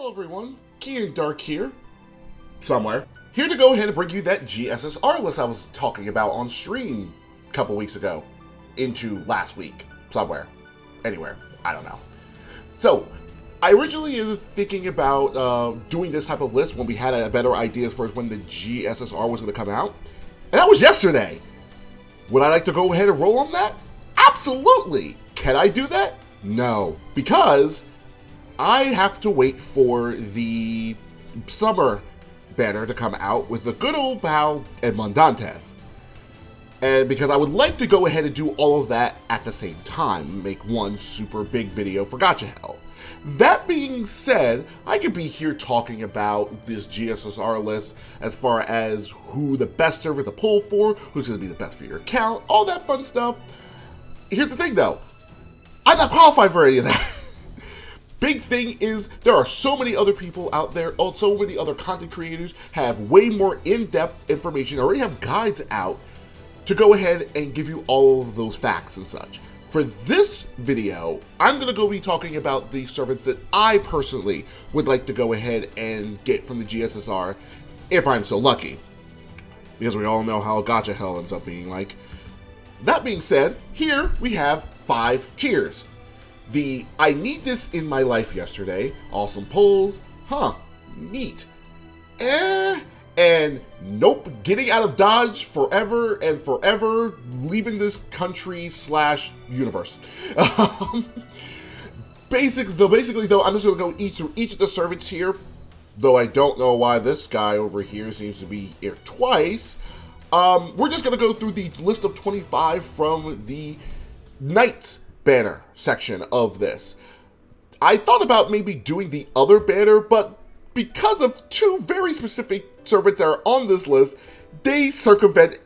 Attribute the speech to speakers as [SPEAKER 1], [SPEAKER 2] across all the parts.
[SPEAKER 1] Hello everyone, Key and Dark here, somewhere. Here to go ahead and bring you that GSSR list I was talking about on stream a couple weeks ago, into last week, somewhere, anywhere, I don't know. So, I originally was thinking about doing this type of list when we had a better idea as far as when the GSSR was going to come out, and that was yesterday. Would I like to go ahead and roll on that? Absolutely! Can I do that? No, because I have to wait for the Summer banner to come out with the good old pal Edmond Dantes. And because I would like to go ahead and do all of that at the same time, make one super big video for Gotcha Hell. That being said, I could be here talking about this GSSR list as far as who the best server to pull for, who's going to be the best for your account, all that fun stuff. Here's the thing though, I'm not qualified for any of that. Big thing is, there are so many other people out there, so many other content creators have way more in-depth information, already have guides out to go ahead and give you all of those facts and such. For this video, I'm going to go be talking about the servants that I personally would like to go ahead and get from the GSSR, if I'm so lucky. Because we all know how Gotcha Hell ends up being like. That being said, here we have 5 tiers. The I need this in my life yesterday, awesome pulls, neat, and nope, getting out of Dodge forever and forever, leaving this country / universe. Basically though, I'm just going to go through each of the servants here, though I don't know why this guy over here seems to be here twice. We're just going to go through the list of 25 from the Knights banner section of this. I thought about maybe doing the other banner, but because of 2 very specific servants that are on this list, they circumvent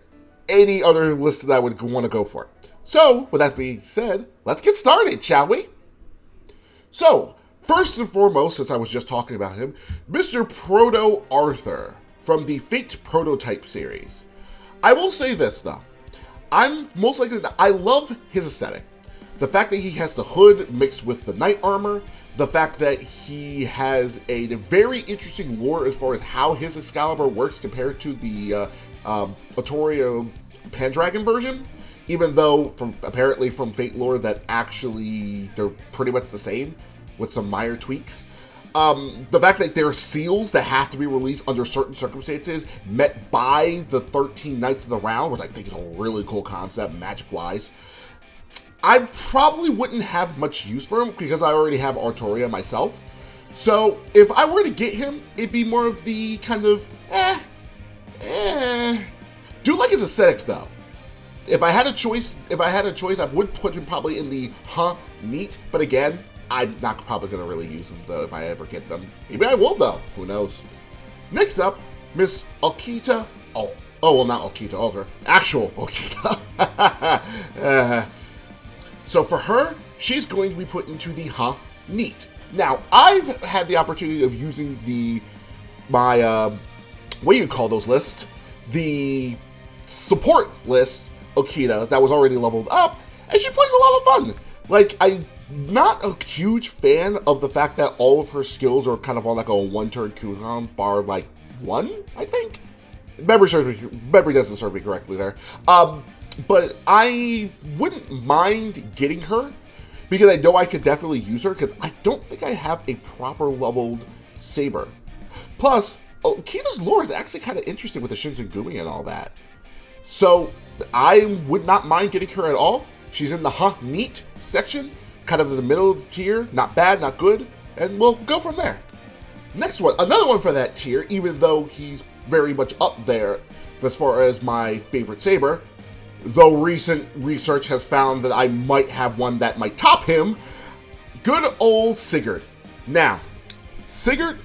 [SPEAKER 1] any other list that I would want to go for. So, with that being said, let's get started, shall we? So, first and foremost, since I was just talking about him, Mr. Proto Arthur from the Fate Prototype series. I will say this though, I love his aesthetic. The fact that he has the hood mixed with the knight armor, the fact that he has a very interesting lore as far as how his Excalibur works compared to the Artoria Pendragon version, even though apparently from Fate lore that actually they're pretty much the same with some minor tweaks. The fact that there are seals that have to be released under certain circumstances met by the 13 Knights of the Round, which I think is a really cool concept magic-wise. I probably wouldn't have much use for him because I already have Artoria myself. So if I were to get him, it'd be more of the kind of do like his aesthetic though. If I had a choice, I would put him probably in the neat. But again, I'm not probably gonna really use them though if I ever get them. Maybe I will though. Who knows? Next up, Miss Keita. Oh well, not Keita. Alter. Actual Keita. So for her, she's going to be put into the neat. Now, I've had the opportunity of using what do you call those lists? The support list of Keita that was already leveled up, and she plays a lot of fun. Like, I'm not a huge fan of the fact that all of her skills are kind of on like a 1-turn cooldown, bar like 1, I think? Memory doesn't serve me correctly there. But I wouldn't mind getting her because I know I could definitely use her because I don't think I have a proper leveled saber. Plus, Keita's lore is actually kind of interesting with the Shinsengumi and all that. So I would not mind getting her at all. She's in the neat section, kind of in the middle tier, not bad, not good, and we'll go from there. Next one, another one for that tier, even though he's very much up there as far as my favorite saber. Though recent research has found that I might have one that might top him, good old Sigurd. Now, Sigurd,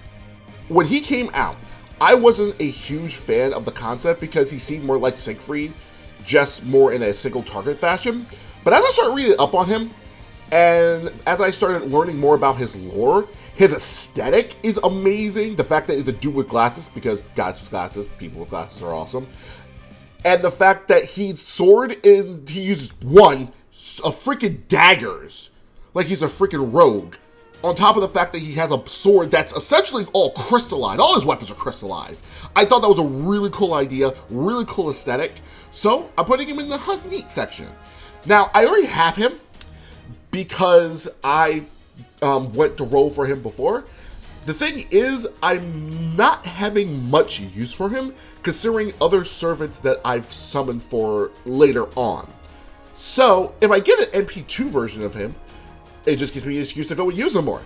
[SPEAKER 1] when he came out, I wasn't a huge fan of the concept because he seemed more like Siegfried, just more in a single target fashion. But as I started reading up on him, and as I started learning more about his lore, his aesthetic is amazing. The fact that he's a dude with glasses, because guys with glasses, people with glasses are awesome. And the fact that he's sword and he uses a freaking daggers. Like he's a freaking rogue. on top of the fact that he has a sword that's essentially all crystallized. All his weapons are crystallized. I thought that was a really cool idea, really cool aesthetic. So I'm putting him in the Hunt Neat section. Now, I already have him because I went to roll for him before. The thing is, I'm not having much use for him, considering other servants that I've summoned for later on. So, if I get an MP2 version of him, it just gives me an excuse to go and use him more.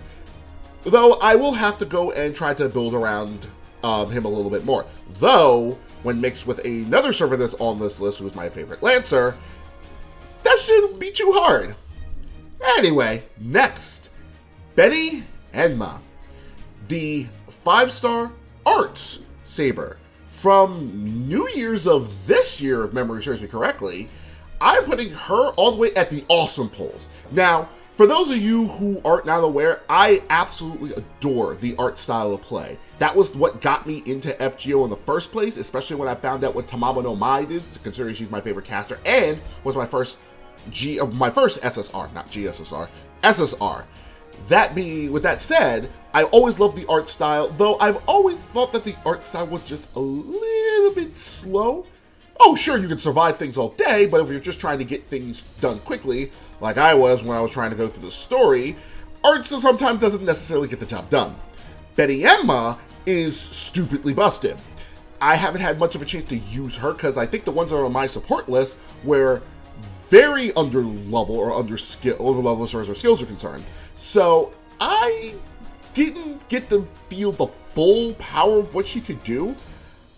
[SPEAKER 1] Though, I will have to go and try to build around him a little bit more. Though, when mixed with another servant that's on this list, who's my favorite Lancer, that shouldn't be too hard. Anyway, next, Benny Enma, the 5-star Arts Saber. From New Year's of this year, if memory serves me correctly, I'm putting her all the way at the awesome polls. Now, for those of you who aren't now aware, I absolutely adore the art style of play. That was what got me into FGO in the first place, especially when I found out what Tamamo no Mai did, considering she's my favorite caster, and was my first SSR, not GSSR, SSR. With that said, I always loved the art style, though I've always thought that the art style was just a little bit slow. Oh, sure, you can survive things all day, but if you're just trying to get things done quickly, like I was when I was trying to go through the story, art sometimes doesn't necessarily get the job done. Betty Emma is stupidly busted. I haven't had much of a chance to use her because I think the ones that are on my support list were very under level or over level as far as her skills are concerned. So I didn't get to feel the full power of what she could do.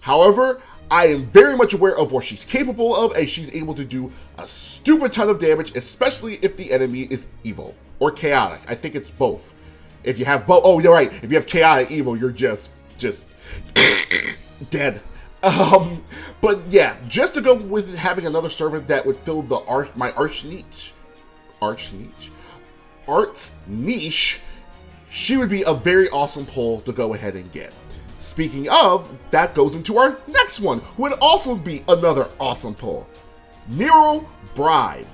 [SPEAKER 1] However, I am very much aware of what she's capable of, and she's able to do a stupid ton of damage, especially if the enemy is evil or chaotic. I think it's both. If you have both, oh, you're right. If you have chaotic evil, you're just dead. But yeah, just to go with having another servant that would fill the my arts niche, she would be a very awesome pull to go ahead and get. Speaking of, that goes into our next one, who would also be another awesome pull. Nero Bride,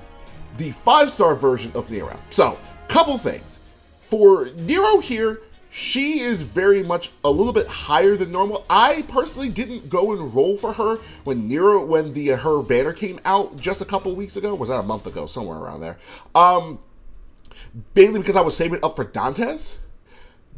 [SPEAKER 1] the 5-star version of Nero. So, couple things. For Nero here, she is very much a little bit higher than normal. I personally didn't go and roll for her when her banner came out just a couple weeks ago. Was that a month ago? Somewhere around there. Mainly because I was saving up for Dantes.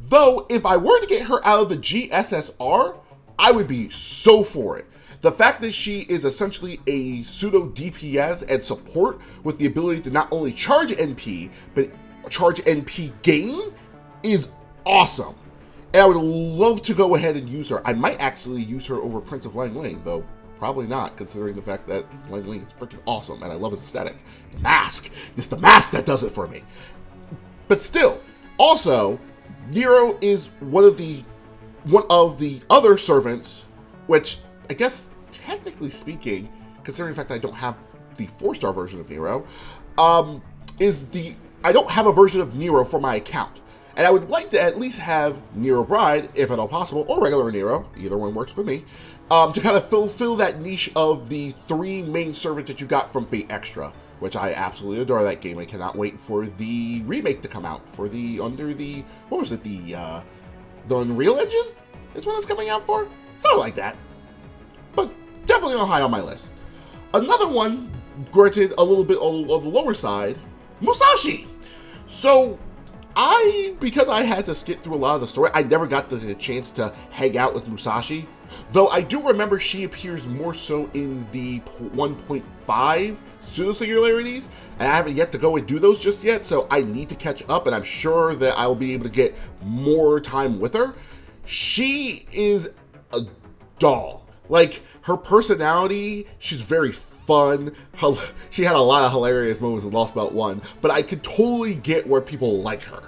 [SPEAKER 1] Though, if I were to get her out of the GSSR, I would be so for it. The fact that she is essentially a pseudo DPS and support with the ability to not only charge NP, but charge NP gain is awesome. And I would love to go ahead and use her. I might actually use her over Prince of Lang Lang, though probably not, considering the fact that Lang Lang is freaking awesome and I love his aesthetic. The mask. It's the mask that does it for me. But still, also, Nero is one of the other servants, which I guess technically speaking, considering the fact that I don't have the 4-star version of Nero, I don't have a version of Nero for my account. And I would like to at least have Nero Bride, if at all possible, or regular Nero, either one works for me, to kind of fulfill that niche of the 3 main servants that you got from Fate Extra, which I absolutely adore that game. I cannot wait for the remake to come out for the Unreal Engine is what it's coming out for? Something like that. But definitely high on my list. Another one, granted a little bit on the lower side, Musashi. So, because I had to skip through a lot of the story, I never got the chance to hang out with Musashi. Though I do remember she appears more so in the 1.5 pseudo-singularities, and I haven't yet to go and do those just yet, so I need to catch up, and I'm sure that I'll be able to get more time with her. She is a doll. Like, her personality, she's very fun. She had a lot of hilarious moments in Lost Belt 1, but I could totally get where people like her.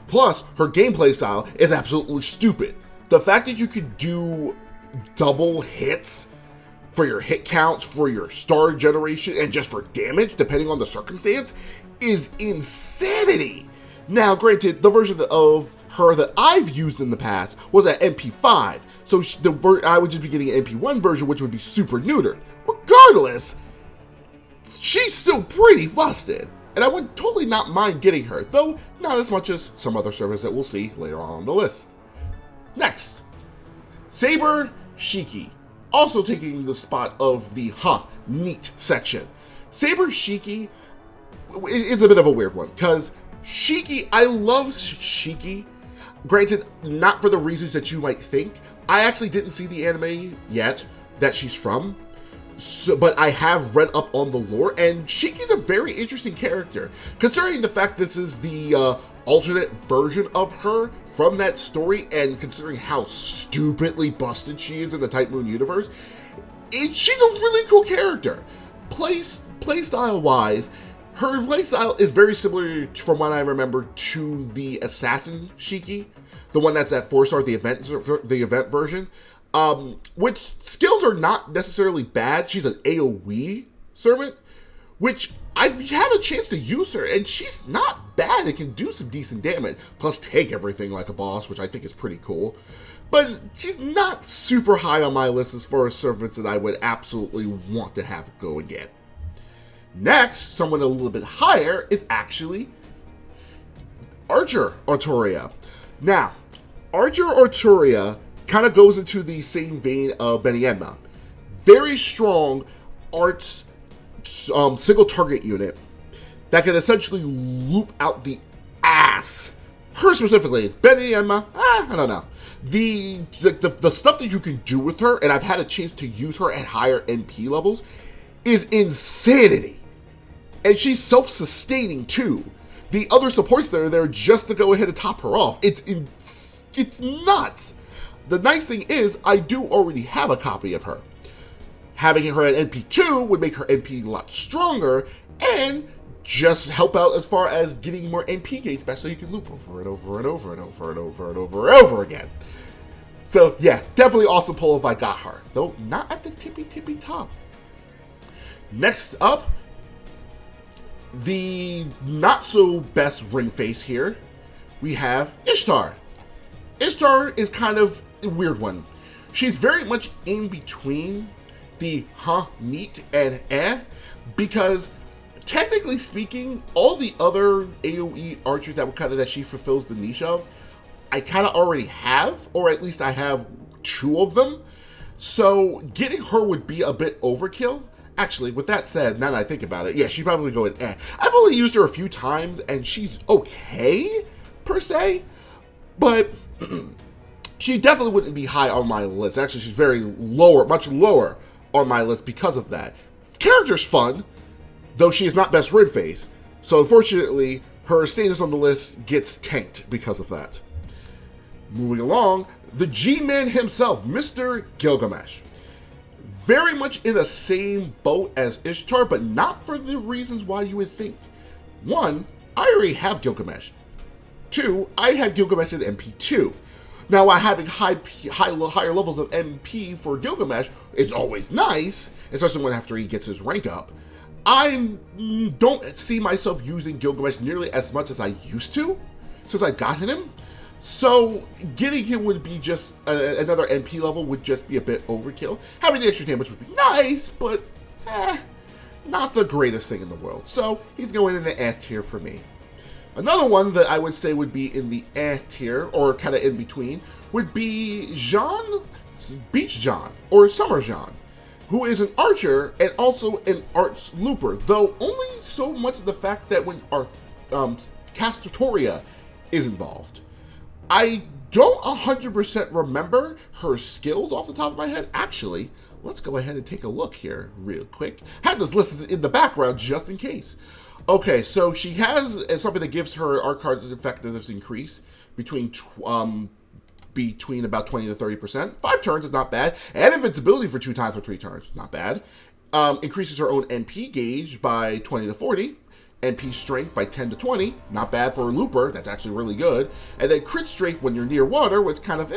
[SPEAKER 1] Plus, her gameplay style is absolutely stupid. The fact that you could do double hits for your hit counts, for your star generation, and just for damage, depending on the circumstance, is insanity. Now, granted, the version of her that I've used in the past was at MP5, so I would just be getting an MP1 version, which would be super neutered. Regardless, she's still pretty busted. and I would totally not mind getting her, though not as much as some other servers that we'll see later on the list. Next, Saber Shiki, also taking the spot of the neat section. Saber Shiki is a bit of a weird one, because Shiki, I love Shiki. Granted, not for the reasons that you might think. I actually didn't see the anime yet that she's from, but I have read up on the lore, and Shiki's a very interesting character, considering the fact this is the alternate version of her from that story, and considering how stupidly busted she is in the Type Moon universe. She's a really cool character. Playstyle wise, her playstyle is very similar, from what I remember, to the Assassin Shiki, the one that's at 4-star, the event version. Which skills are not necessarily bad. She's an AoE servant, which I've had a chance to use her, and she's not bad. It can do some decent damage, plus take everything like a boss, which I think is pretty cool. But she's not super high on my list as far as servants that I would absolutely want to have go again. Next, someone a little bit higher is actually Archer Arturia. Now, Archer Arturia kind of goes into the same vein of Beniema. Very strong arts single target unit that can essentially loop out the ass. Her specifically, Beniema, I don't know. The stuff that you can do with her, and I've had a chance to use her at higher NP levels, is insanity. And she's self-sustaining too. The other supports that are there just to go ahead and top her off. It's nuts. The nice thing is, I do already have a copy of her. Having her at NP2 would make her NP a lot stronger, and just help out as far as getting more NP gauge back so you can loop over and over and over and over and over and over and over again. So yeah, definitely awesome pull if I got her, though not at the tippy top. Next up, the not so best ring face here, we have Ishtar. Ishtar is kind of a weird one. She's very much in between the neat and because technically speaking, all the other AoE archers that she fulfills the niche of, I kind of already have, or at least I have 2 of them. So getting her would be a bit overkill. Actually, with that said, now that I think about it, yeah, she'd probably go with I've only used her a few times, and she's okay, per se, but she definitely wouldn't be high on my list. Actually, she's much lower on my list because of that. Character's fun, though she is not best rid face, so unfortunately, her status on the list gets tanked because of that. Moving along, the G-Man himself, Mr. Gilgamesh. Very much in the same boat as Ishtar, but not for the reasons why you would think. 1, I already have Gilgamesh. 2, I had Gilgamesh at MP2. Now, while having higher levels of MP for Gilgamesh is always nice, especially when after he gets his rank up, I don't see myself using Gilgamesh nearly as much as I used to since I got him. So getting him would be just another MP level would just be a bit overkill. Having the extra damage would be nice, but not the greatest thing in the world. So he's going in the tier for me. Another one that I would say would be in the tier, or kind of in between, would be Beach John, or Summer John, who is an archer and also an arts looper, though only so much of the fact that when our Castoria is involved. I don't 100% remember her skills off the top of my head. Actually, let's go ahead and take a look here real quick. I had this listed in the background just in case. Okay, so she has something that gives her art card's effectiveness increase between about 20 to 30%. 5 turns is not bad. And invincibility for 2 times for 3 turns, not bad. Increases her own NP gauge by 20 to 40. NP strength by 10 to 20, not bad for a looper, that's actually really good. And then crit strength when you're near water, which kind of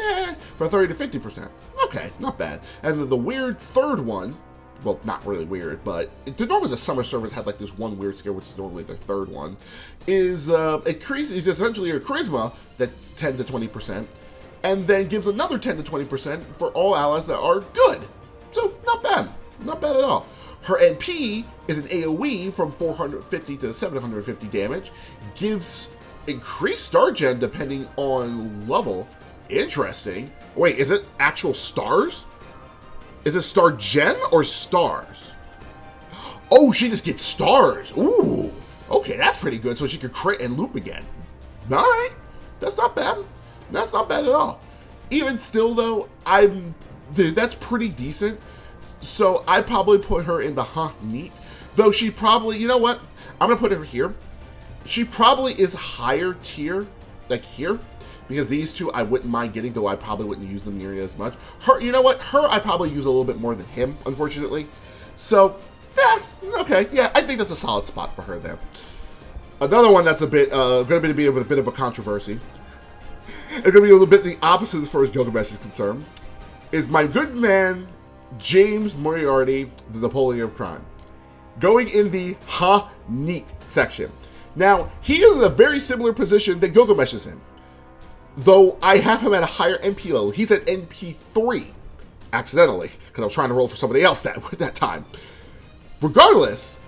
[SPEAKER 1] for 30 to 50%. Okay, not bad. And then the weird third one, well, not really weird, but normally the summer servers have like this one weird skill, which is normally the third one, is increases essentially your charisma, that's 10 to 20%, and then gives another 10 to 20% for all allies that are good. So, not bad. Not bad at all. Her NP is an AoE from 450 to 750 damage, gives increased star gen depending on level. Interesting. Wait, is it actual stars? Is it star gen or stars? Oh, she just gets stars. Ooh, okay, that's pretty good. So she could crit and loop again. All right, that's not bad. That's not bad at all. Even still, though, that's pretty decent. So I'd probably put her in the neat. Though she probably, you know what? I'm gonna put her here. She probably is higher tier, like here, because these two I wouldn't mind getting, though I probably wouldn't use them nearly as much. Her, you know what? Her I probably use a little bit more than him, unfortunately. So, yeah, okay, yeah, I think that's a solid spot for her there. Another one that's a bit, going to be a bit of a controversy. It's going to be a little bit the opposite as far as Gilgamesh is concerned. Is my good man, James Moriarty, the Napoleon of Crime. Going in the neat section. Now, he is in a very similar position that Gilgamesh is in. Though I have him at a higher NP level. He's at NP3. Accidentally, because I was trying to roll for somebody else at that time. Regardless,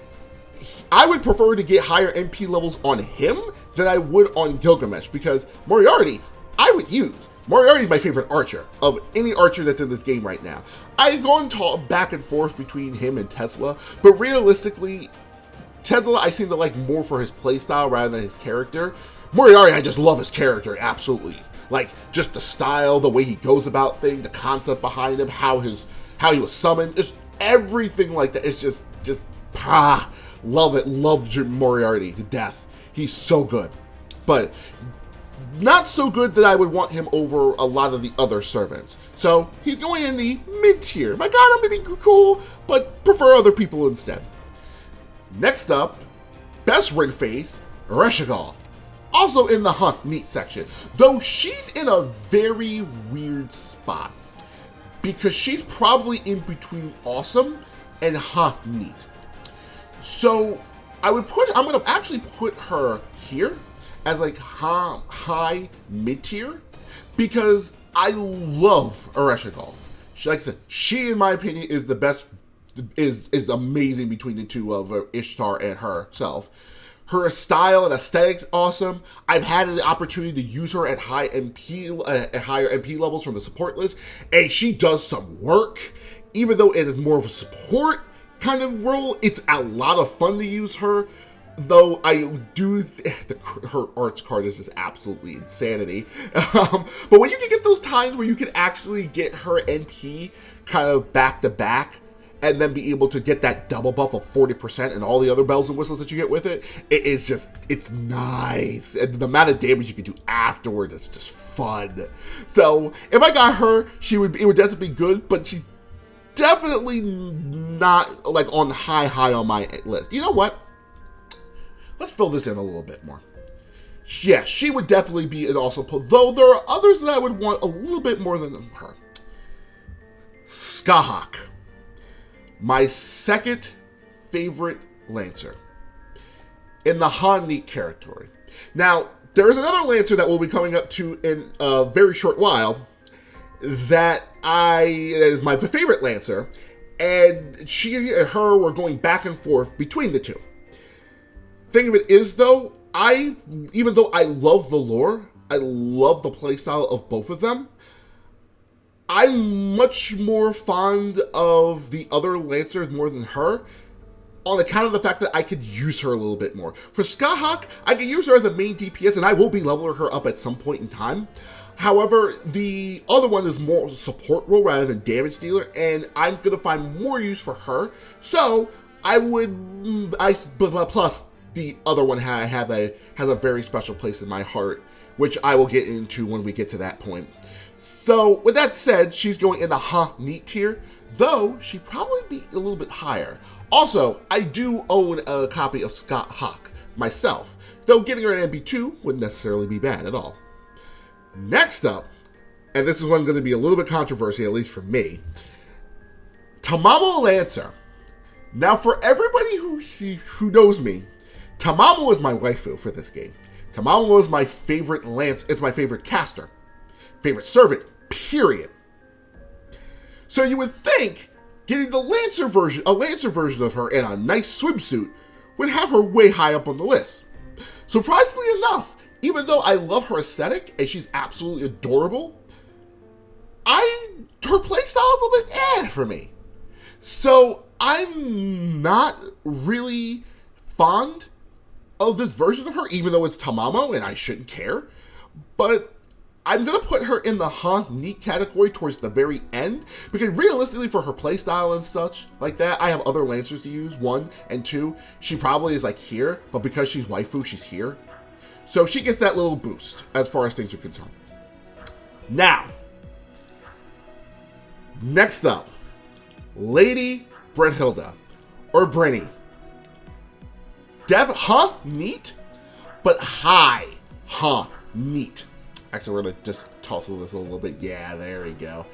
[SPEAKER 1] I would prefer to get higher NP levels on him than I would on Gilgamesh, because Moriarty, I would use. Moriarty is my favorite archer of any archer that's in this game right now. I've gone back and forth between him and Tesla, but realistically, Tesla I seem to like more for his playstyle rather than his character. Moriarty, I just love his character, absolutely. Like, just the style, the way he goes about things, the concept behind him, how he was summoned, just everything like that. It's just love it, love Moriarty to death. He's so good. But not so good that I would want him over a lot of the other servants. So he's going in the mid-tier. If I got him, it'd be cool, but prefer other people instead. Next up, best ring face, Reshigal. Also in the neat section, though she's in a very weird spot because she's probably in between awesome and neat. So I'm gonna actually put her here as like high mid tier because I love Reshigal. Like I said, she in my opinion is the best, is amazing between the two of Ishtar and herself. Her style and aesthetics awesome. I've had the opportunity to use her at higher MP levels from the support list, and she does some work. Even though it is more of a support kind of role, it's a lot of fun to use her. Though I do, her arts card is just absolutely insanity. But when you can get those times where you can actually get her NP kind of back to back, and then be able to get that double buff of 40% and all the other bells and whistles that you get with it, it's nice. And the amount of damage you can do afterwards is just fun. So if I got her, it would definitely be good, but she's definitely not like on high on my list. You know what? Let's fill this in a little bit more. Yeah, she would definitely be an also, though there are others that I would want a little bit more than her. Skahak. My second favorite Lancer in the neat territory. Now, there is another Lancer that we'll be coming up to in a very short while that is my favorite Lancer, and she and her were going back and forth between the two. Thing of it is, though, even though I love the lore, I love the playstyle of both of them, I'm much more fond of the other Lancers more than her, on account of the fact that I could use her a little bit more. For Skahak, I can use her as a main DPS, and I will be leveling her up at some point in time. However, the other one is more support role rather than damage dealer, and I'm going to find more use for her. So, plus the other one has a very special place in my heart, which I will get into when we get to that point. So, with that said, she's going in the neat tier, though she'd probably be a little bit higher. Also, I do own a copy of Skahak myself, though getting her an NB2 wouldn't necessarily be bad at all. Next up, and this is one going to be a little bit controversial, at least for me, Tamamo Lancer. Now, for everybody who knows me, Tamamo is my waifu for this game. Tamamo is my favorite is my favorite caster. Favorite servant, period. So you would think getting a Lancer version of her in a nice swimsuit would have her way high up on the list. Surprisingly enough, even though I love her aesthetic and she's absolutely adorable, her playstyle is a bit for me. So I'm not really fond of this version of her, even though it's Tamamo and I shouldn't care. But I'm going to put her in the neat category towards the very end, because realistically for her playstyle and such like that, I have other Lancers to use, 1 and 2. She probably is like here, but because she's waifu, she's here. So she gets that little boost as far as things are concerned. Now, next up, Lady Brynhilda, or Brenny. Neat, but high, neat. Actually, we're gonna just toss this a little bit. Yeah, there we go.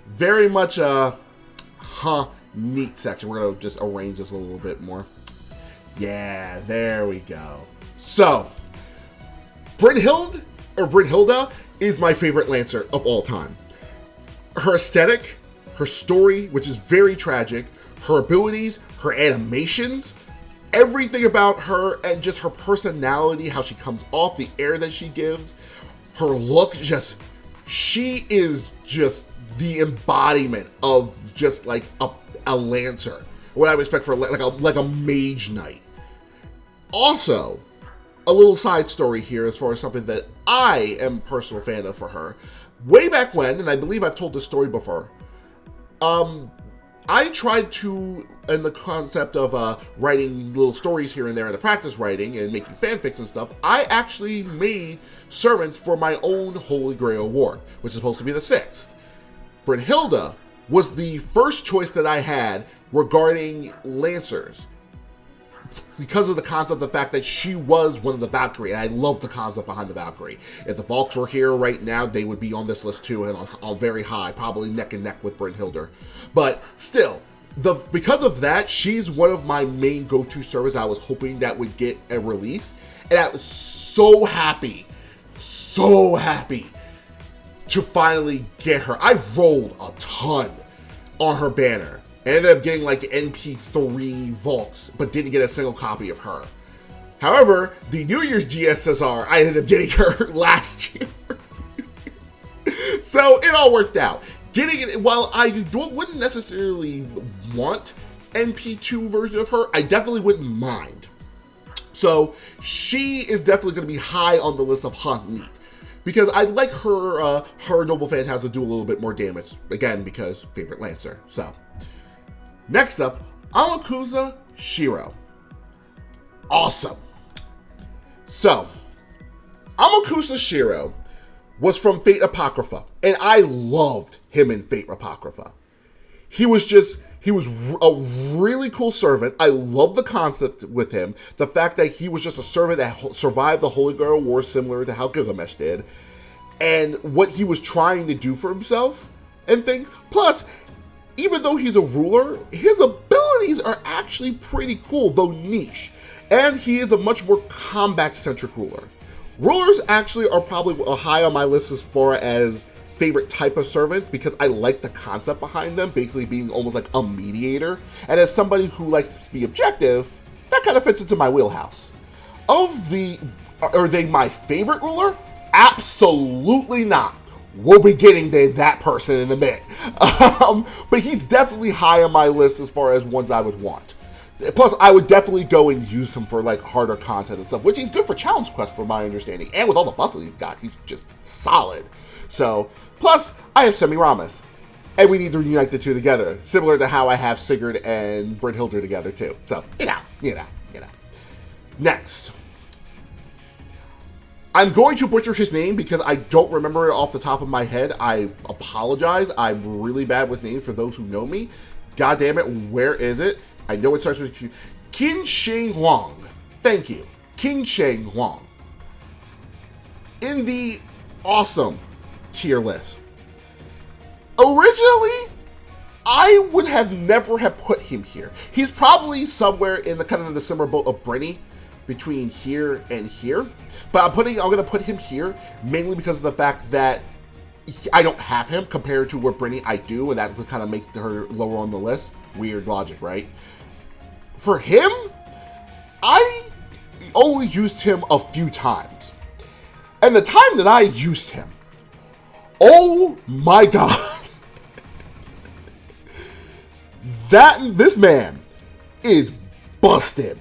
[SPEAKER 1] Very much a neat section. We're gonna just arrange this a little bit more. Yeah, there we go. So, Brynhilda is my favorite Lancer of all time. Her aesthetic, her story, which is very tragic, her abilities, her animations, everything about her, and just her personality, how she comes off, the air that she gives, her look, she is just the embodiment of just like a Lancer. What I would expect for like a mage knight. Also, a little side story here as far as something that I am a personal fan of for her. Way back when, and I believe I've told this story before, I tried to, in the concept of writing little stories here and there in the practice writing and making fanfics and stuff, I actually made servants for my own Holy Grail War, which is supposed to be the 6th. Brynhilda was the first choice that I had regarding Lancers, because of the concept of the fact that she was one of the Valkyrie, and I love the concept behind the Valkyrie. If the Valks were here right now, they would be on this list too, and on very high, probably neck and neck with Brynhilda. But still, because of that, she's one of my main go-to servers I was hoping that would get a release, and I was so happy to finally get her. I rolled a ton on her banner. I ended up getting like NP3 Volks, but didn't get a single copy of her. However, the New Year's GSSR, I ended up getting her last year. So it all worked out. Getting it, while I wouldn't necessarily want NP2 version of her, I definitely wouldn't mind. So she is definitely going to be high on the list of neat. Because I like her Noble Phantasm to do a little bit more damage. Again, because favorite Lancer. So, next up, Amakusa Shiro. Awesome. So, Amakusa Shiro was from Fate Apocrypha, and I loved him in Fate Apocrypha. He was a really cool servant. I love the concept with him. The fact that he was just a servant that survived the Holy Grail War, similar to how Gilgamesh did, and what he was trying to do for himself and things. Plus, even though he's a ruler, his abilities are actually pretty cool, though niche. And he is a much more combat-centric ruler. Rulers actually are probably high on my list as far as favorite type of servants, because I like the concept behind them, basically being almost like a mediator. And as somebody who likes to be objective, that kind of fits into my wheelhouse. Are they my favorite ruler? Absolutely not. We'll be getting to that person in a minute. But he's definitely high on my list as far as ones I would want. Plus, I would definitely go and use him for like harder content and stuff, which he's good for Challenge Quest from my understanding. And with all the buffs he's got, he's just solid. So, plus, I have Semiramis. And we need to reunite the two together, similar to how I have Sigurd and Brynhilda together too. So, you know. Next. I'm going to butcher his name because I don't remember it off the top of my head. I apologize. I'm really bad with names for those who know me. God damn it, where is it? I know it starts with Q. Qin Sheng Huang. Thank you. Qin Sheng Huang. In the awesome tier list. Originally, I would have never have put him here. He's probably somewhere in the kind of the similar boat of Brenny, between here and here. But I'm gonna put him here mainly because of the fact that I don't have him compared to where Brittany I do, and that kind of makes her lower on the list. Weird logic, right? For him, I only used him a few times. And the time that I used him, oh my god. This man is busted.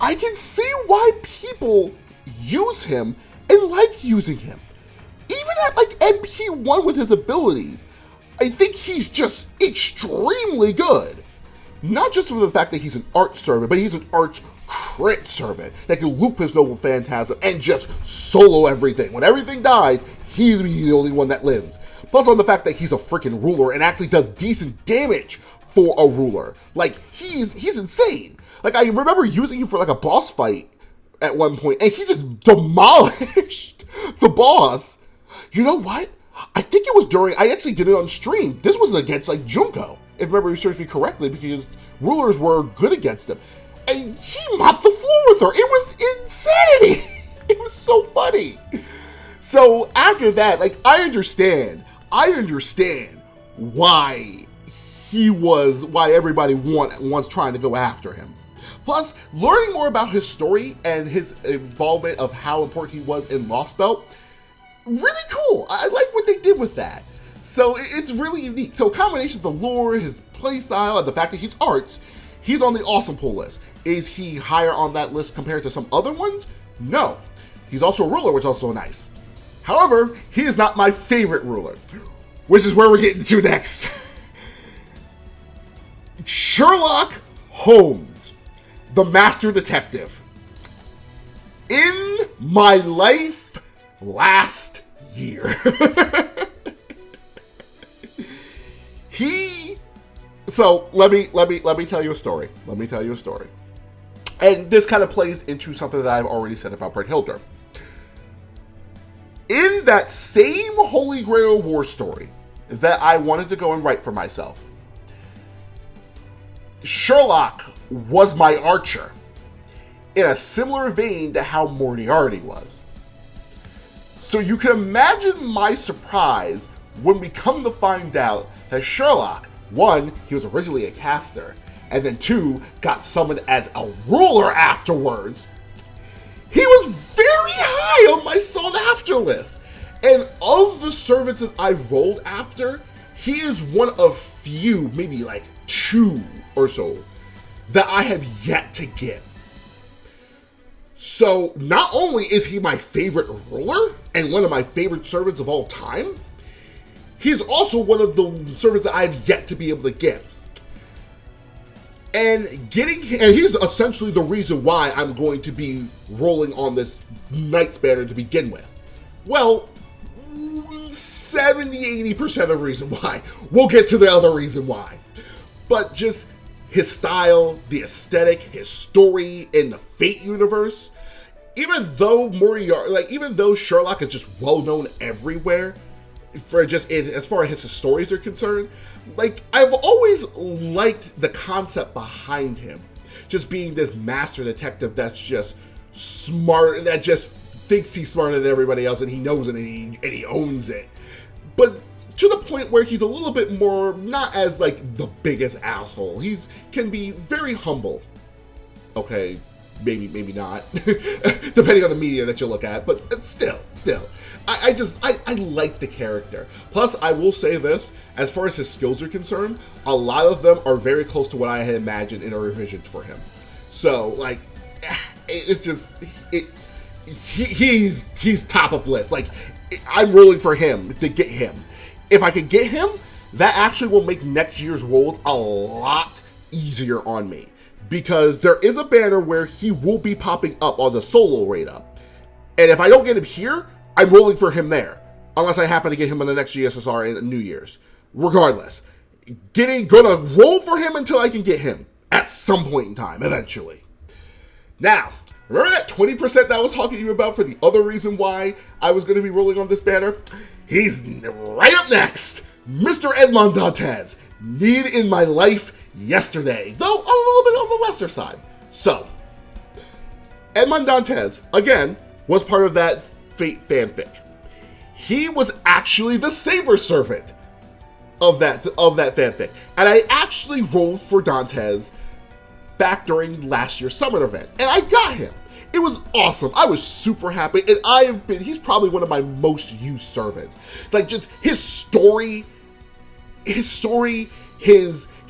[SPEAKER 1] I can see why people use him and like using him. Even at like MP1 with his abilities, I think he's just extremely good. Not just for the fact that he's an art servant, but he's an arts crit servant that can loop his Noble Phantasm and just solo everything. When everything dies, he's the only one that lives. Plus on the fact that he's a freaking ruler and actually does decent damage for a ruler. Like, he's insane. Like, I remember using him for like a boss fight at one point, and he just demolished the boss. You know what? I think it was during, I actually did it on stream. This was against like Junko, if memory serves me correctly, because rulers were good against him. And he mopped the floor with her. It was insanity. It was so funny. So after that, like, I understand why everybody wants trying to go after him. Plus, learning more about his story and his involvement of how important he was in Lost Belt, really cool. I like what they did with that. So it's really unique. So a combination of the lore, his playstyle, and the fact that he's arts, he's on the awesome pull list. Is he higher on that list compared to some other ones? No. He's also a ruler, which is also nice. However, he is not my favorite ruler, which is where we're getting to next. Sherlock Holmes, the Master Detective. In my life last year. So let me tell you a story. And this kind of plays into something that I've already said about Brett Hilder. In that same Holy Grail war story that I wanted to go and write for myself, Sherlock was my archer, in a similar vein to how Moriarty was. So you can imagine my surprise when we come to find out that Sherlock, one, he was originally a caster, and then two, got summoned as a ruler afterwards. He was very high on my sought after list. And of the servants that I've rolled after, he is one of few, maybe like two or so, that I have yet to get. So not only is he my favorite ruler and one of my favorite servants of all time, he's also one of the servants that I've yet to be able to get. And he's essentially the reason why I'm going to be rolling on this Knight's Banner to begin with. Well, 70-80% of the reason why. We'll get to the other reason why. But just his style, the aesthetic, his story in the Fate universe, even though Sherlock is just well known everywhere, for just as far as his stories are concerned, like, I've always liked the concept behind him, just being this master detective that's just smart, that just thinks he's smarter than everybody else, and he knows it, and he owns it. But to the point where he's a little bit more, not as like the biggest asshole. Can be very humble. Okay, maybe not, depending on the media that you look at, but still. I like the character. Plus, I will say this, as far as his skills are concerned, a lot of them are very close to what I had imagined in a revision for him. So, like, it's just, he's top of list. Like, I'm rolling for him to get him. If I could get him, that actually will make next year's rolls a lot easier on me. Because there is a banner where he will be popping up on the solo rate up. And if I don't get him here, I'm rolling for him there. Unless I happen to get him on the next GSSR in New Year's. Regardless. Gonna roll for him until I can get him. At some point in time, eventually. Now, remember that 20% that I was talking to you about for the other reason why I was going to be rolling on this banner? He's right up next. Mr. Edmond Dantes. Need in my life yesterday. Though a little bit on the lesser side. So, Edmond Dantes, again, was part of that Fate fanfic. he was actually the Saber Servant of that fanfic. And I actually rolled for Dantes back during last year's Summer event, and I got him. It was awesome. I was super happy, and he's probably one of my most used servants. Like, just his story, the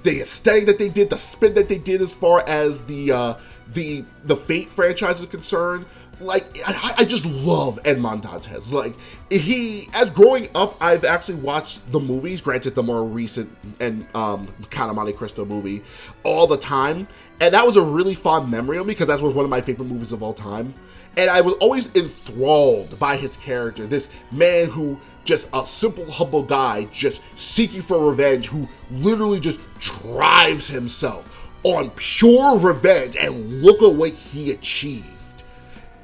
[SPEAKER 1] aesthetic that they did, the spin that they did as far as the Fate franchise is concerned. Like, I just love Edmond Dantes. Like, as growing up, I've actually watched the movies, granted the more recent and Count of Monte Cristo movie, all the time. And that was a really fond memory of me because that was one of my favorite movies of all time. And I was always enthralled by his character, this man who, just a simple, humble guy, just seeking for revenge, who literally just drives himself on pure revenge, and look at what he achieved.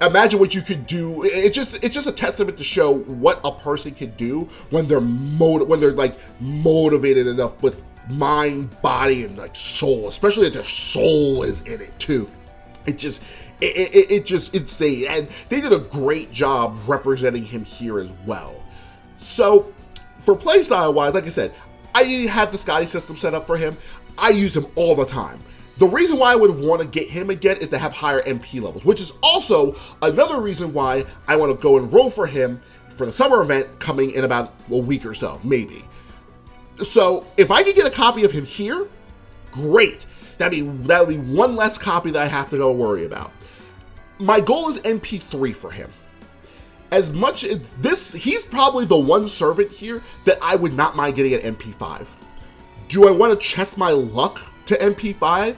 [SPEAKER 1] Imagine what you could do. It's just a testament to show what a person can do when they're like motivated enough with mind, body, and like soul, especially if their soul is in it too. It's just insane, and they did a great job representing him here as well. So, for playstyle wise, like I said, I have the Scotty system set up for him. I use him all the time. The reason why I would want to get him again is to have higher MP levels, which is also another reason why I want to go and roll for him for the summer event coming in about a week or so, maybe. So if I could get a copy of him here, great. That would be one less copy that I have to go worry about. My goal is MP3 for him. As much as he's probably the one servant here that I would not mind getting an MP5. Do I want to test my luck to MP5?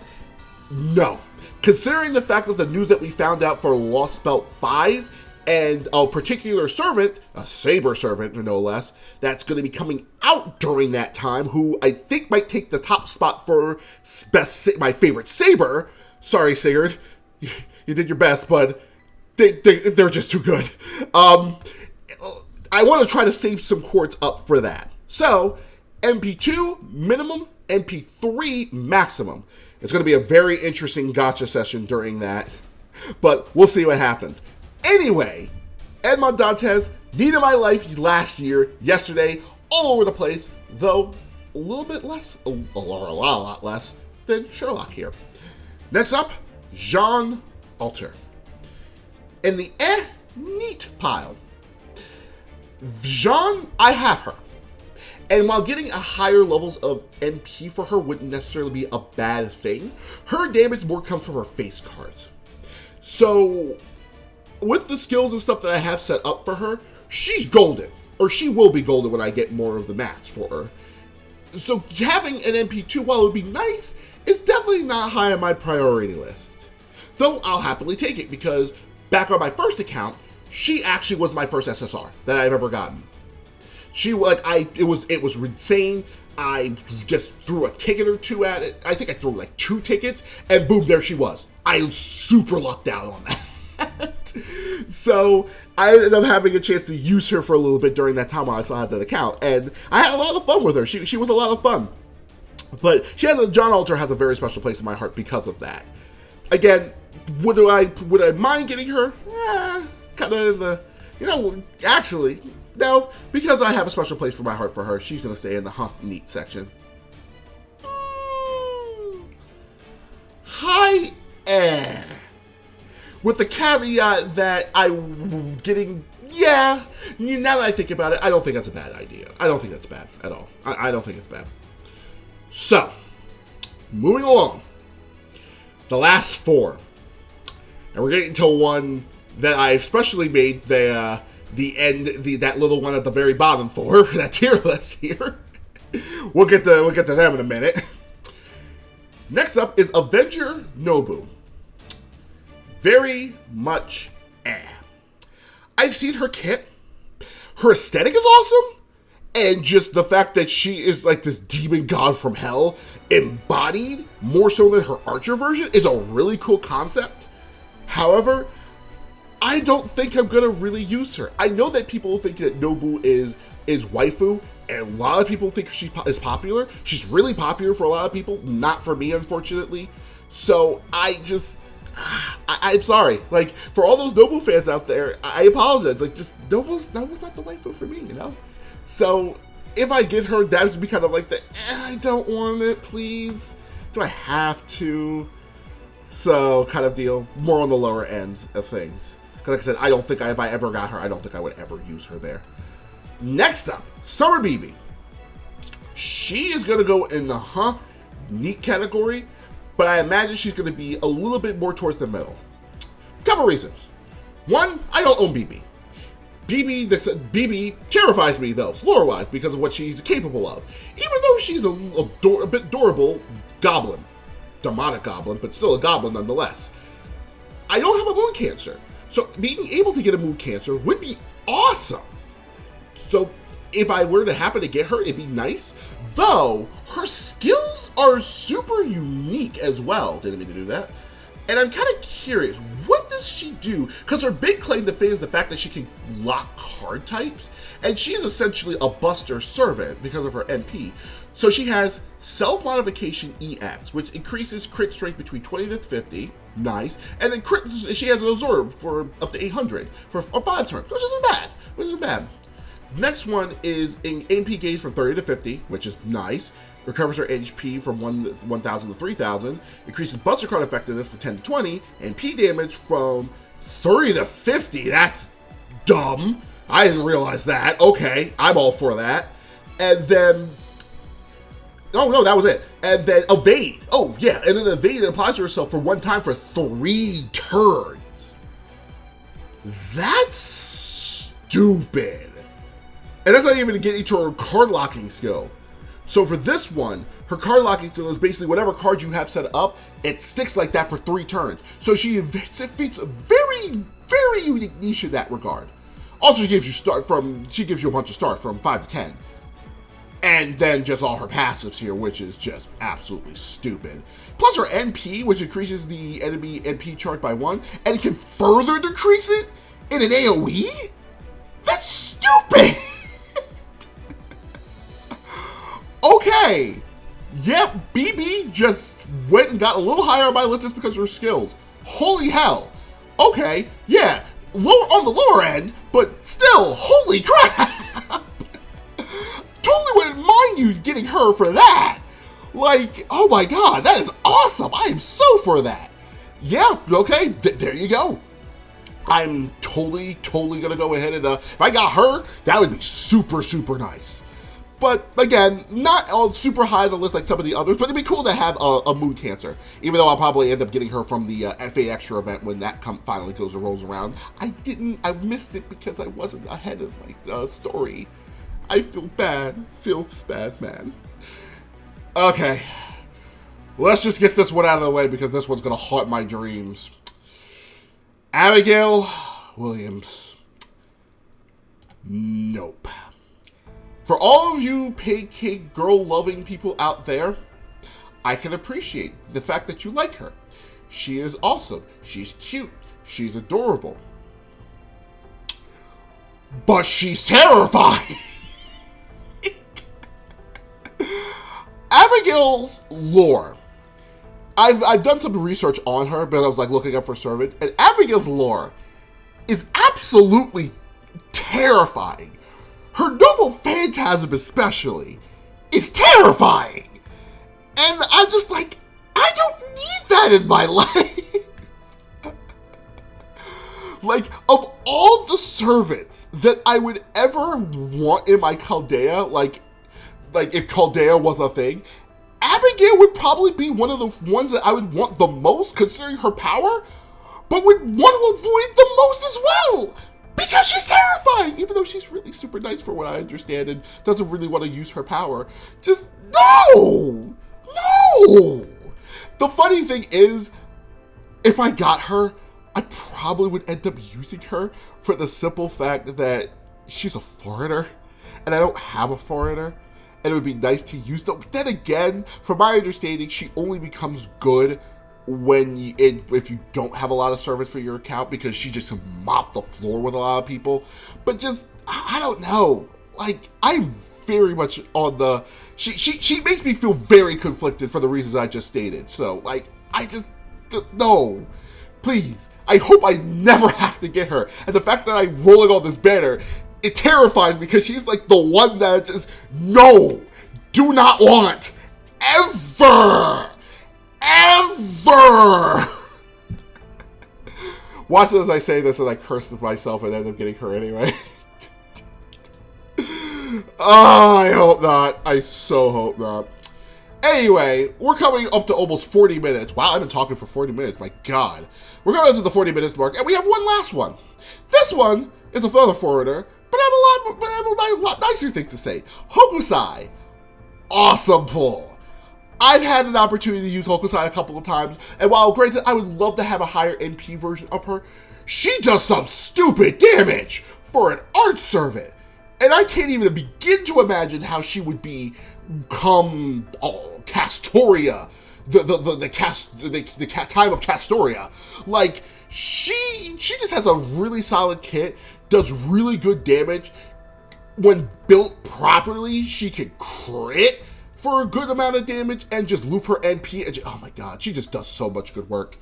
[SPEAKER 1] No. Considering the fact that the news that we found out for Lost Belt 5 and a particular servant, a Saber Servant no less, that's going to be coming out during that time, who I think might take the top spot for my favorite Saber. Sorry, Sigurd. You did your best, but they're just too good. I want to try to save some chords up for that. So, MP2 minimum, MP3 maximum. It's going to be a very interesting gotcha session during that, but we'll see what happens. Anyway, Edmond Dantes, need of my life last year, yesterday, all over the place, though a lot less than Sherlock here. Next up, Jean Alter. In the neat pile, Jean, I have her. And while getting a higher levels of MP for her wouldn't necessarily be a bad thing, her damage more comes from her face cards. So, with the skills and stuff that I have set up for her, she's golden. Or she will be golden when I get more of the mats for her. So having an MP2, while it would be nice, it's definitely not high on my priority list. Though I'll happily take it, because back on my first account, she actually was my first SSR that I've ever gotten. It was insane. I just threw a ticket or two at it. I think I threw like 2 tickets, and boom, there she was. I super lucked out on that. So I ended up having a chance to use her for a little bit during that time while I still had that account, and I had a lot of fun with her. She was a lot of fun. But John Alter has a very special place in my heart because of that. Again, would I mind getting her? Kind of in the, actually, no, because I have a special place for my heart for her, she's going to stay in the neat section. High air. With the caveat that I'm getting, now that I think about it, I don't think that's a bad idea. I don't think that's bad at all. I don't think it's bad. So, moving along. The last 4. And we're getting to one that I especially made that little one at the very bottom for that tier list here. We'll get to them in a minute. Next up is Avenger Nobu. Very much I've seen her kit. Her aesthetic is awesome. And just the fact that she is like this demon god from hell, embodied more so than her archer version, is a really cool concept. However, I don't think I'm going to really use her. I know that people think that Nobu is waifu, and a lot of people think she is popular. She's really popular for a lot of people, not for me, unfortunately. So I I'm sorry. Like, for all those Noble fans out there, I apologize. Like, just Noble's not the waifu for me, you know? So, if I get her, that would be kind of like the, I don't want it, please. Do I have to? So, kind of deal. More on the lower end of things. Because like I said, I don't think if I ever got her, I don't think I would ever use her there. Next up, Summer BB. She is going to go in the neat category, but I imagine she's going to be a little bit more towards the middle. A couple reasons. One, I don't own BB. BB terrifies me, though, lore-wise, because of what she's capable of. Even though she's a bit adorable goblin. Demonic goblin, but still a goblin nonetheless. I don't have a moon cancer, so being able to get a moon cancer would be awesome. So if I were to happen to get her, it'd be nice. Though, her skills are super unique as well. Didn't mean to do that. And I'm kind of curious, what does she do? Because her big claim to fame is the fact that she can lock card types. And she's essentially a buster servant because of her MP. So she has self-modification EX, which increases crit strength between 20 to 50. Nice. And then she has an absorb for up to 800 for 5 turns, which isn't bad. Next one is in MP gauge from 30 to 50, which is nice. Recovers her HP from 1,000 to 3,000. Increases Buster Card effectiveness from 10 to 20. And P damage from 30 to 50. That's dumb. I didn't realize that. Okay, I'm all for that. And then... Oh, no, that was it. And then Evade. Oh, yeah. And then Evade applies to herself for 1 time for 3 turns. That's stupid. And that's not even getting to her card locking skill. So for this one, her card locking skill is basically whatever card you have set up, it sticks like that for 3 turns. So she fits a very, very unique niche in that regard. Also, she gives you a bunch of stars from 5 to 10. And then just all her passives here, which is just absolutely stupid. Plus her NP, which increases the enemy NP chart by 1, and it can further decrease it in an AoE? That's stupid! Okay, yep, BB just went and got a little higher on my list just because of her skills. Holy hell. Okay, yeah, on the lower end, but still, holy crap. Totally wouldn't mind you getting her for that. Like, oh my god, that is awesome. I am so for that. Yeah, okay, there you go. I'm totally gonna go ahead and, if I got her, that would be super, super nice. But again, not all super high on the list like some of the others, but it'd be cool to have a moon cancer. Even though I'll probably end up getting her from the FA Extra event when that finally rolls around. I missed it because I wasn't ahead of my story. I feel bad, man. Okay, let's just get this one out of the way because this one's gonna haunt my dreams. Abigail Williams. Nope. For all of you pancake girl loving people out there, I can appreciate the fact that you like her. She is awesome. She's cute. She's adorable. But she's terrifying. Abigail's lore. I've done some research on her, but I was like looking up for servants, and Abigail's lore is absolutely terrifying. Her noble phantasm especially is terrifying. And I'm just like, I don't need that in my life. Like, of all the servants that I would ever want in my Chaldea, like if Chaldea was a thing, Abigail would probably be one of the ones that I would want the most, considering her power, but would want to avoid the most as well. Because she's terrifying, even though she's really super nice for what I understand and doesn't really want to use her power. Just, no! The funny thing is, if I got her, I probably would end up using her for the simple fact that she's a foreigner, and I don't have a foreigner, and it would be nice to use them. Then again, from my understanding, she only becomes good if you don't have a lot of service for your account, because she just mop the floor with a lot of people. But just, I don't know. Like, I'm very much on the... She makes me feel very conflicted for the reasons I just stated. So, like, I just... No. Please. I hope I never have to get her. And the fact that I'm rolling on this banner, it terrifies me because she's like the one that just, no, do not want. Ever. Ever. Watch as I say this and I curse myself and end up getting her anyway. Oh, I hope not. I so hope not. Anyway, we're coming up to almost 40 minutes. Wow, I've been talking for 40 minutes. My God. We're coming up to the 40 minutes mark, and we have one last one. This one is a further forwarder, but I have a lot nicer things to say. Hokusai. Awesome pull. I've had an opportunity to use Hokusai a couple of times, and while granted, I would love to have a higher NP version of her, she does some stupid damage for an art servant. And I can't even begin to imagine how she would become Castoria, the time of Castoria. Like, she just has a really solid kit, does really good damage. When built properly, she can crit for a good amount of damage and just loop her NP. And oh my God, she just does so much good work.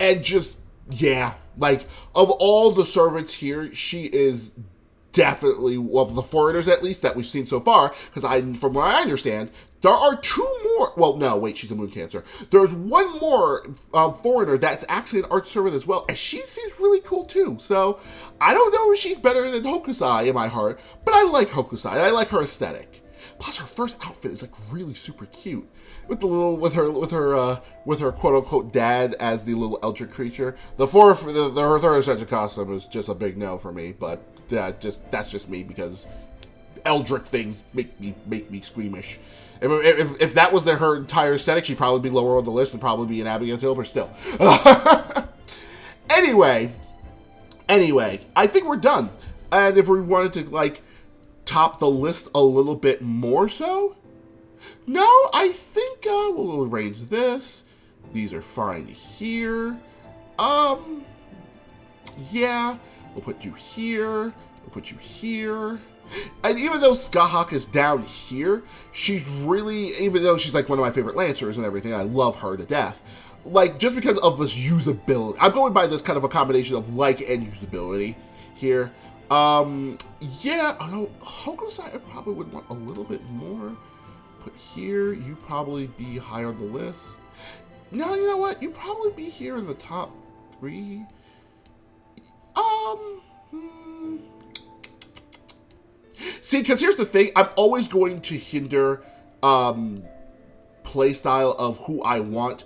[SPEAKER 1] And just, yeah, like, of all the servants here, she is definitely, of the foreigners at least, that we've seen so far, because from what I understand, there are two more, well, no, wait, she's a moon cancer. There's one more foreigner that's actually an art servant as well, and she seems really cool too. So, I don't know if she's better than Hokusai in my heart, but I like Hokusai, and I like her aesthetic. Plus, her first outfit is like really super cute, with the little, with her quote unquote dad as the little eldritch creature. Her third essential costume is just a big no for me, but that's just me because eldritch things make me squeamish. If that was her entire aesthetic, she'd probably be lower on the list and probably be an Abigail Hill, but still. Anyway, I think we're done. And if we wanted to like top the list a little bit more so, no, I think we'll arrange this. These are fine here. Yeah, we'll put you here. We'll put you here. And even though Skahawk is down here, she's really, even though she's like one of my favorite Lancers and everything, I love her to death. Like, just because of this usability. I'm going by this kind of a combination of like and usability here. Yeah, Hokusai I probably would want a little bit more. Put here, you probably be high on the list. No, you know what? You probably be here in the top 3. See, because here's the thing, I'm always going to hinder playstyle of who I want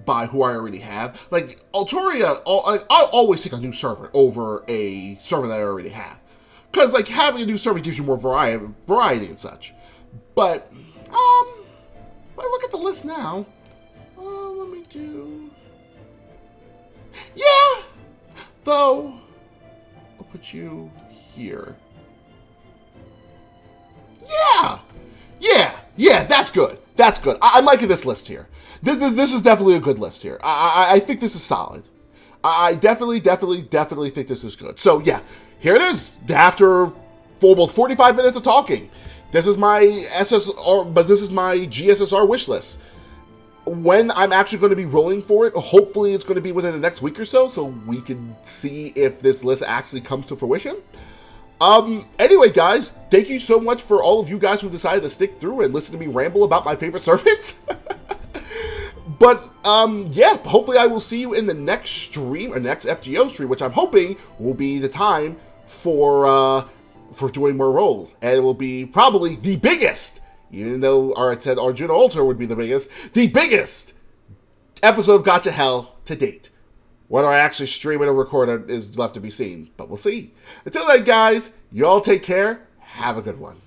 [SPEAKER 1] by who I already have. Like, Altoria, I'll always take a new server over a server that I already have. Because, like, having a new server gives you more variety and such. But, if I look at the list now, let me do... Yeah! Though, I'll put you here. Yeah, that's good. That's good. I'm liking this list here. This is definitely a good list here. I think this is solid. I definitely think this is good. So yeah, here it is. After almost 45 minutes of talking, this is my GSSR wish list. When I'm actually going to be rolling for it, hopefully it's going to be within the next week or so we can see if this list actually comes to fruition. Anyway, guys, thank you so much for all of you guys who decided to stick through and listen to me ramble about my favorite servants. But, yeah, hopefully I will see you in the next stream, or next FGO stream, which I'm hoping will be the time for doing more rolls. And it will be probably the biggest, even though I said Arjuna Altar would be the biggest episode of Gacha Hell to date. Whether I actually stream it or record it is left to be seen, but we'll see. Until then, guys, you all take care. Have a good one.